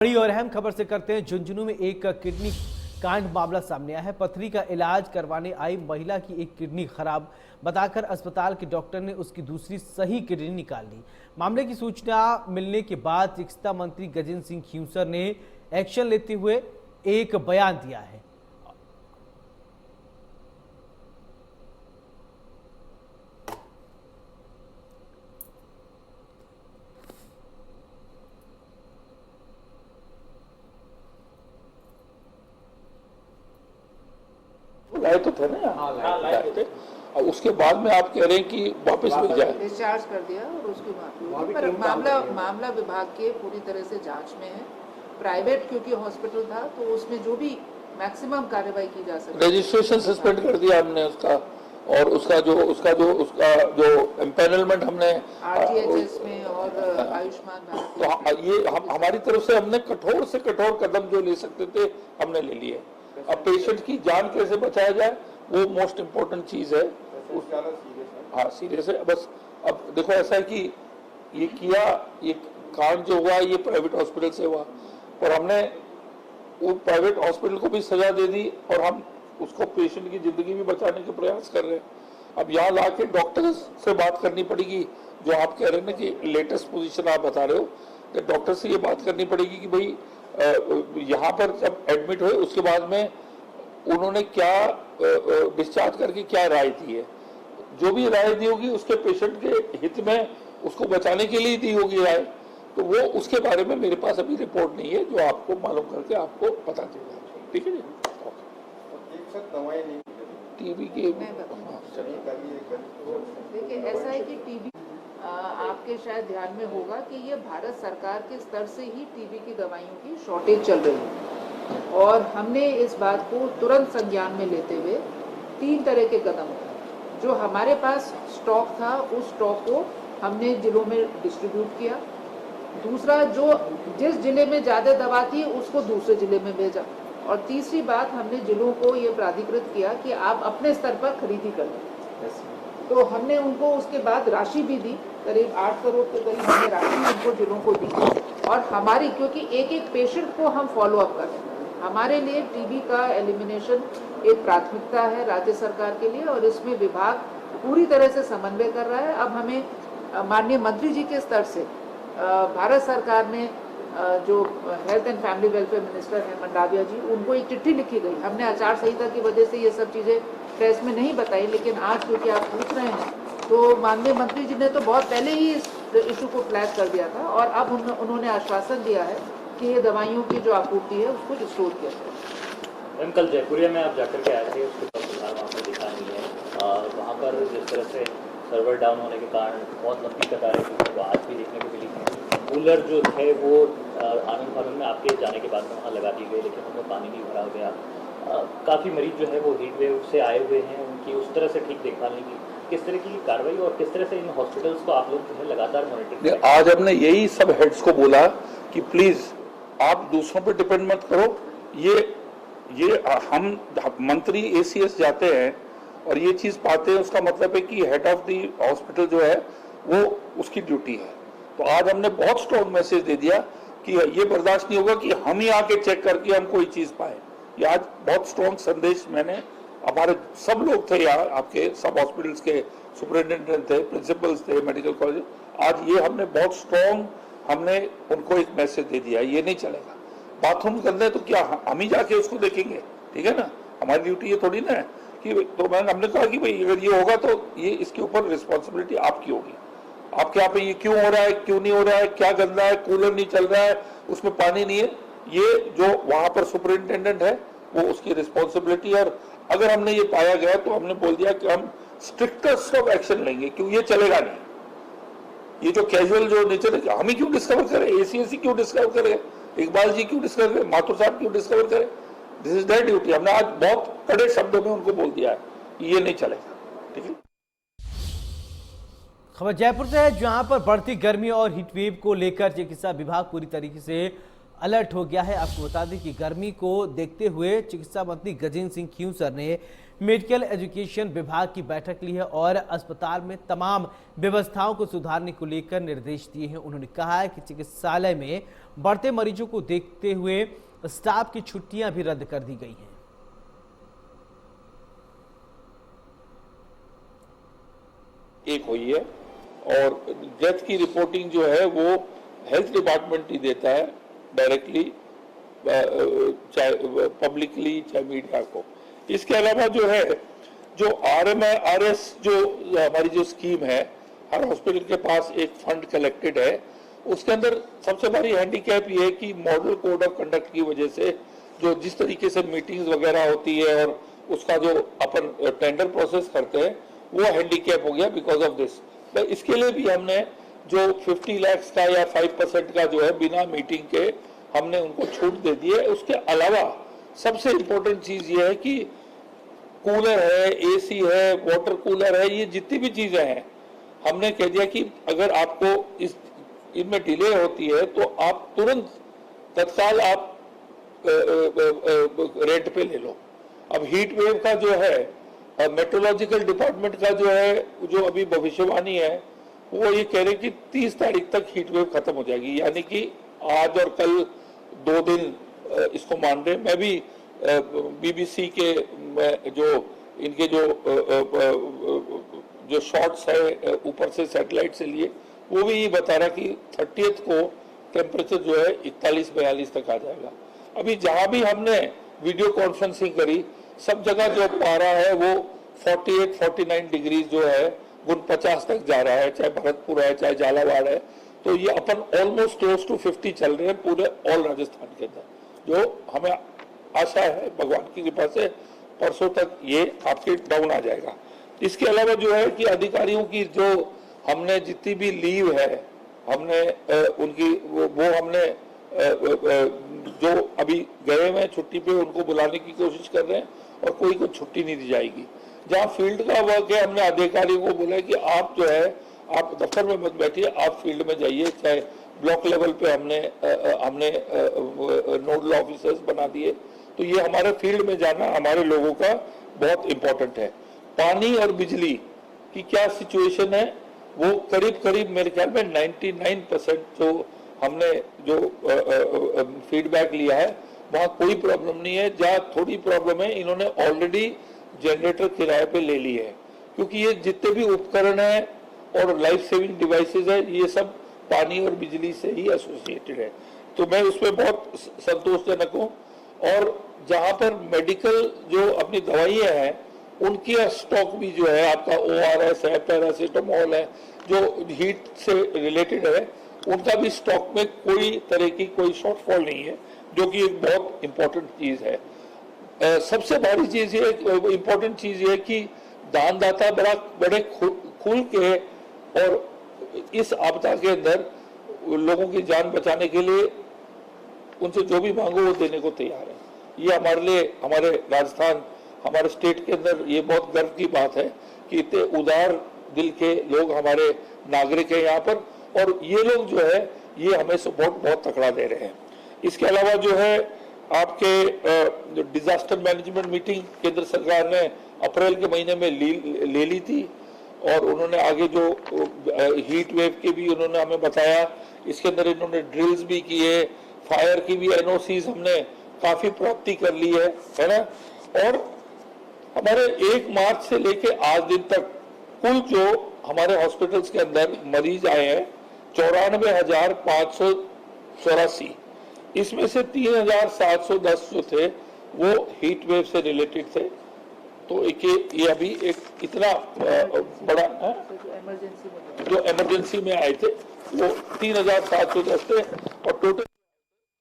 बड़ी और अहम खबर से करते हैं। झुंझुनू में एक किडनी कांड मामला सामने आया है। पथरी का इलाज करवाने आई महिला की एक किडनी खराब बताकर अस्पताल के डॉक्टर ने उसकी दूसरी सही किडनी निकाल ली। मामले की सूचना मिलने के बाद चिकित्सा मंत्री गजेंद्र सिंह खींवसर ने एक्शन लेते हुए एक बयान दिया है। लाए तो थे ना, लाए थे। और उसके बाद में आप कह रहे हैं कि वापस मिल जाए। डिस्चार्ज कर दिया और उसके बाद पर मामला विभाग के पूरी तरह से जांच में है। प्राइवेट क्योंकि हॉस्पिटल था तो उसमें जो भी मैक्सिमम कार्रवाई की जा सकती है। रजिस्ट्रेशन सस्पेंड कर दिया हमने उसका, और उसका जो एम्पैनलमेंट हमने आरटीएचएस में और आयुष्मान भारत, तो ये हमारी तरफ से हमने कठोर से कठोर कदम जो ले सकते थे हमने ले लिए। अब पेशेंट की जान कैसे बचाया जाए वो मोस्ट इम्पोर्टेंट चीज है। हाँ, सीरियस है। बस अब देखो ऐसा है कि ये कांड जो हुआ ये प्राइवेट हॉस्पिटल से हुआ, और हमने वो प्राइवेट हॉस्पिटल को भी सजा दे दी और हम उसको पेशेंट की जिंदगी भी बचाने के प्रयास कर रहे हैं। अब यहाँ ला के डॉक्टर से बात करनी पड़ेगी। जो आप कह रहे हैं ना कि लेटेस्ट पोजीशन आप बता रहे हो, कि डॉक्टर से ये बात करनी पड़ेगी कि भाई यहाँ पर जब एडमिट हुए उसके बाद में उन्होंने क्या डिस्चार्ज करके क्या राय दी है। जो भी राय दी होगी उसके पेशेंट के हित में, उसको बचाने के लिए दी होगी राय, तो वो उसके बारे में मेरे पास अभी रिपोर्ट नहीं है, जो आपको मालूम करके आपको पता चलेगा। ठीक है जी। टीबी के देखिए ऐसा है कि टीबी आपके शायद ध्यान में होगा कि ये भारत सरकार के स्तर से ही टीबी की दवाइयों की शॉर्टेज चल रही है, और हमने इस बात को तुरंत संज्ञान में लेते हुए 3 तरह के कदम उठाए। जो हमारे पास स्टॉक था उस स्टॉक को हमने जिलों में डिस्ट्रीब्यूट किया। दूसरा, जो जिस जिले में ज़्यादा दवा थी उसको दूसरे जिले में भेजा। और तीसरी बात, हमने जिलों को ये प्राधिकृत किया कि आप अपने स्तर पर खरीदी कर लें। तो हमने उनको उसके बाद राशि भी दी, करीब 8 करोड़ के करीब हमने राशि उनको जिलों को दी। और हमारी, क्योंकि एक एक पेशेंट को हम फॉलो अप कर रहे हैं, हमारे लिए टीबी का एलिमिनेशन एक प्राथमिकता है राज्य सरकार के लिए, और इसमें विभाग पूरी तरह से समन्वय कर रहा है। अब हमें माननीय मंत्री जी के स्तर से भारत सरकार ने जो health and family welfare minister हैं मंडाविया जी, उनको एक चिट्ठी लिखी गई। हमने आचार संहिता की वजह से ये सब चीज़ें प्रेस में नहीं बताई, लेकिन आज क्योंकि आप पूछ रहे हैं तो माननीय मंत्री जी ने तो बहुत पहले ही इस इशू को फ्लैग कर दिया था, और अब उन्होंने आश्वासन दिया है कि ये दवाइयों की जो आपूर्ति है उसको रिस्टोर किया जाए। मैम, कल जयपुरिया में आप जाकर के आए थे, उसके बाद सुधार वहाँ पर दिखा नहीं है। वहाँ पर जिस तरह से सर्वर डाउन होने के कारण बहुत लंबी कतारें थी, वो आज भी देखने को मिली थी। कूलर जो थे वो आनंद फानंद में आपके जाने के बाद में वहाँ लगा दी गई, लेकिन उनमें पानी नहीं भरा गया। काफ़ी मरीज जो है वो हीट वेव से आए हुए हैं, उनकी उस तरह से ठीक देखभाल नहीं की। किस तरह की कार्रवाई और किस तरह से इन हॉस्पिटल्स को आप लोग जो है लगातार मॉनिटर करें? आज हमने यही सब हेड्स को बोला कि प्लीज आप दूसरों पर डिपेंड मत करो। ये हम मंत्री एसीएस जाते हैं और ये चीज पाते हैं, उसका मतलब है कि हेड ऑफ द हॉस्पिटल जो है वो उसकी ड्यूटी है। तो आज हमने बहुत स्ट्रॉन्ग मैसेज दे दिया कि ये बर्दाश्त नहीं होगा कि हम ही आके चेक करके हम कोई चीज पाए। ये आज बहुत स्ट्रॉन्ग संदेश मैंने, हमारे सब लोग थे यहाँ, आपके सब हॉस्पिटल्स के सुपरिटेंडेंट थे, प्रिंसिपल्स थे, मेडिकल कॉलेज, आज ये हमने बहुत स्ट्रॉन्ग हमने उनको एक मैसेज दे दिया। ये नहीं चलेगा, बाथरूम गंदे तो क्या हम ही जाके उसको देखेंगे? ठीक है ना, हमारी ड्यूटी ये थोड़ी ना है कि, तो हमने कहा कि भाई अगर ये होगा तो ये इसके ऊपर रिस्पॉन्सिबिलिटी आपकी होगी। आपके यहाँ पे ये क्यों हो रहा है, क्यों नहीं हो रहा है, क्या गंदा है, कूलर नहीं चल रहा है, उसमें पानी नहीं है, ये जो वहां पर सुपरिटेंडेंट है वो उसकी रिस्पॉन्सिबिलिटी। और अगर हमने ये पाया गया तो हमने बोल दिया कि हम स्ट्रिक्टेस्ट ऑफ एक्शन लेंगे, क्यों ये चलेगा नहीं। ये जो कैजुअल जो नेचर है, हम ही क्यों डिस्कवर करें, एसीएस क्यों डिस्कवर करें, इकबाल जी क्यों डिस्कवर करें, माथुर साहब क्यों डिस्कवर करें? This is there duty. हमने आज बहुत कड़े शब्दों में उनको बोल दिया है कि ये नहीं चलेगा। ठीक है। खबर जयपुर से है, जहां पर बढ़ती गर्मी और हीटवेव को लेकर चिकित्सा विभाग पूरी तरीके से अलर्ट हो गया है। आपको बता दें कि गर्मी को देखते हुए चिकित्सा मंत्री गजेंद्र सिंह खींवसर ने मेडिकल एजुकेशन विभाग की बैठक ली है और अस्पताल में तमाम व्यवस्थाओं को सुधारने को लेकर निर्देश दिए हैं। उन्होंने कहा है कि चिकित्सालय में बढ़ते मरीजों को देखते हुए स्टाफ की छुट्टियां भी रद्द कर दी गई हैं। एक हुई है और डेथ की रिपोर्टिंग जो है वो हेल्थ डिपार्टमेंट ही देता है डायरेक्टली, चाहे पब्लिकली चाहे मीडिया को। इसके अलावा जो है जो RMRS जो हमारी जो स्कीम है, हर हॉस्पिटल के पास एक फंड कलेक्टेड है। उसके अंदर सबसे बड़ी हैंडीकैप ये है कि मॉडल कोड ऑफ कंडक्ट की वजह से जो जिस तरीके से मीटिंग्स वगैरह होती है और उसका जो अपन टेंडर प्रोसेस करते हैं वो हैंडीकैप हो गया बिकॉज ऑफ दिस। तो इसके लिए भी हमने जो 50 लाख का या 5% का जो है बिना मीटिंग के हमने उनको छूट दे दी है। उसके अलावा सबसे इम्पोर्टेंट चीज ये है कि कूलर है, AC है, वाटर कूलर है, ये जितनी भी चीजें हैं हमने कह दिया कि अगर आपको इनमें डिले होती है तो आप तुरंत तत्काल आप रेंट पे ले लो। अब हीट वेव का जो है मेट्रोलॉजिकल डिपार्टमेंट का जो है जो अभी भविष्यवाणी है वो ये कह रहे कि 30 तारीख तक हीट वेव खत्म हो जाएगी, यानी कि आज और कल 2 दिन इसको मान रहे। मैं भी BBC के जो इनके जो शॉट्स है ऊपर से सैटेलाइट से लिए वो भी ये बता रहा कि 30th को टेम्परेचर जो है 41-42 तक आ जाएगा। अभी जहां भी हमने वीडियो कॉन्फ्रेंसिंग करी सब जगह जो पारा है वो 48-49 डिग्री जो है 49 तक जा रहा है, चाहे भरतपुर है चाहे झालावाड़ है। तो ये अपन ऑलमोस्ट क्लोज टू 50 चल रहे हैं पूरे ऑल राजस्थान के अंदर, जो हमें आशा है भगवान की कृपा से परसों तक ये आपके डाउन आ जाएगा। इसके अलावा जो है कि अधिकारियों की जो हमने जितनी भी लीव है हमने उनकी वो हमने जो अभी गए हुए छुट्टी पे उनको बुलाने की कोशिश कर रहे हैं और कोई को छुट्टी नहीं दी जाएगी। जहाँ फील्ड का वर्क है हमने अधिकारियों को बोला कि आप जो है आप दफ्तर में मत बैठिए, आप फील्ड में जाइए। चाहे ब्लॉक लेवल पे हमने नोडल ऑफिसर्स बना दिए। तो ये हमारे फील्ड में जाना हमारे लोगों का बहुत इंपॉर्टेंट है। पानी और बिजली की क्या सिचुएशन है वो करीब मेरे ख्याल में 99% जो हमने जो फीडबैक लिया है वहाँ कोई प्रॉब्लम नहीं है। जहाँ थोड़ी प्रॉब्लम है इन्होंने ऑलरेडी जनरेटर किराए पे ले लिए है, क्योंकि ये जितने भी उपकरण है और लाइफ सेविंग डिवाइसेस है ये सब पानी और बिजली से ही एसोसिएटेड है। तो मैं उसमें बहुत संतोषजनक हूँ। और जहाँ पर मेडिकल जो अपनी दवाइयाँ हैं उनकी स्टॉक भी जो है आपका ORS है, पैरासीटामोल है, जो हीट से रिलेटेड है उनका भी स्टॉक में कोई तरह की कोई शॉर्टफॉल नहीं है, जो कि एक बहुत इंपॉर्टेंट चीज है। सबसे बड़ी चीज ये इंपॉर्टेंट चीज ये कि दानदाता बड़े खुल के और इस आपदा के अंदर लोगों की जान बचाने के लिए उनसे जो भी मांगो वो देने को तैयार है। ये हमारे लिए हमारे राजस्थान हमारे स्टेट के अंदर ये बहुत गर्व की बात है कि इतने उदार दिल के लोग हमारे नागरिक हैं यहाँ पर, और ये लोग जो है ये हमें सपोर्ट बहुत तकड़ा दे रहे हैं। इसके अलावा जो है आपके जो डिजास्टर मैनेजमेंट मीटिंग केंद्र सरकार ने अप्रैल के महीने में ले ली थी और उन्होंने आगे जो हीट वेव के भी उन्होंने हमें बताया। इसके अंदर इन्होंने ड्रिल्स भी किए, फायर की भी NOCs हमने काफी प्राप्ति कर ली है ना। और हमारे 1 मार्च से लेके आज दिन तक कुल जो हमारे हॉस्पिटल्स के अंदर मरीज आए हैं 94,584, इसमें से 3,710 जो थे वो हीट वेव से रिलेटेड थे। तो ये अभी एक इतना बड़ा जो इमरजेंसी में आए थे वो 3,710 थे और टोटल